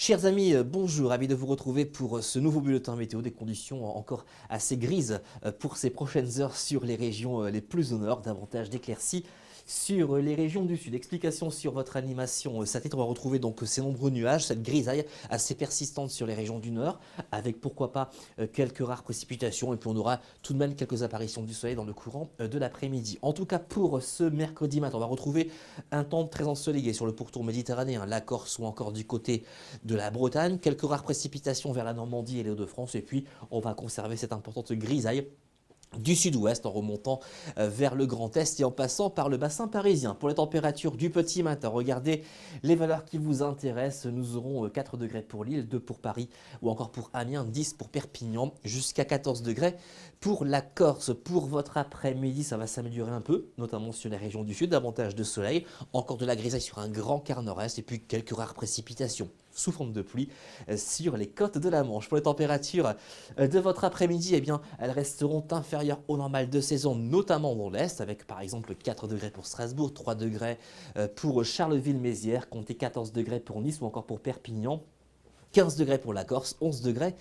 Chers amis, bonjour, ravi de vous retrouver pour ce nouveau bulletin météo, des conditions encore assez grises pour ces prochaines heures sur les régions les plus au nord, davantage d'éclaircies sur les régions du sud. Explication sur votre animation satellite, on va retrouver donc ces nombreux nuages, cette grisaille assez persistante sur les régions du nord, avec pourquoi pas quelques rares précipitations, et puis on aura tout de même quelques apparitions du soleil dans le courant de l'après-midi. En tout cas pour ce mercredi matin, on va retrouver un temps très ensoleillé sur le pourtour méditerranéen, la Corse ou encore du côté de la Bretagne, quelques rares précipitations vers la Normandie et les Hauts-de-France, et puis on va conserver cette importante grisaille du sud-ouest en remontant vers le Grand Est et en passant par le bassin parisien. Pour les températures du petit matin, regardez les valeurs qui vous intéressent. Nous aurons 4 degrés pour Lille, 2 pour Paris ou encore pour Amiens, 10 pour Perpignan, jusqu'à 14 degrés pour la Corse. Pour votre après-midi, ça va s'améliorer un peu, notamment sur les régions du sud, davantage de soleil, encore de la grisaille sur un grand quart nord-est et puis quelques rares précipitations sous forme de pluie sur les côtes de la Manche. Pour les températures de votre après-midi, eh bien, elles resteront inférieures au normal de saison, notamment dans l'Est, avec par exemple 4 degrés pour Strasbourg, 3 degrés pour Charleville-Mézières, comptez 14 degrés pour Nice ou encore pour Perpignan, 15 degrés pour la Corse, 11 degrés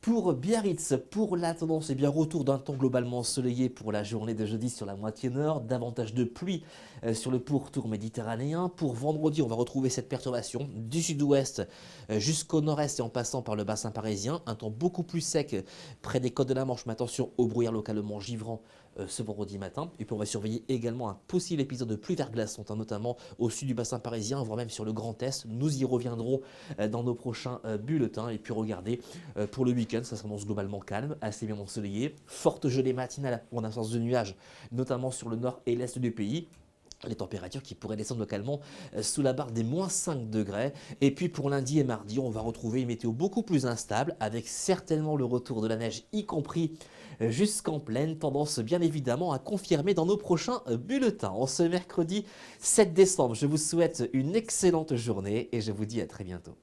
pour Biarritz. Pour la tendance, eh bien, retour d'un temps globalement ensoleillé pour la journée de jeudi sur la moitié nord, davantage de pluie sur le pourtour méditerranéen. Pour vendredi, on va retrouver cette perturbation du sud-ouest jusqu'au nord-est et en passant par le bassin parisien. Un temps beaucoup plus sec près des côtes de la Manche, mais attention au brouillard localement givrant ce vendredi matin. Et puis on va surveiller également un possible épisode de pluie verglaçante, notamment au sud du bassin parisien, voire même sur le Grand Est. Nous y reviendrons dans nos prochains bulletins. Et puis regardez, pour le week-end, ça s'annonce globalement calme, assez bien ensoleillé, forte gelée matinale en absence de nuages, notamment sur le nord et l'est du pays. Les températures qui pourraient descendre localement sous la barre des moins 5 degrés. Et puis pour lundi et mardi, on va retrouver une météo beaucoup plus instable, avec certainement le retour de la neige, y compris jusqu'en plaine, tendance bien évidemment à confirmer dans nos prochains bulletins. En ce mercredi 7 décembre, je vous souhaite une excellente journée et je vous dis à très bientôt.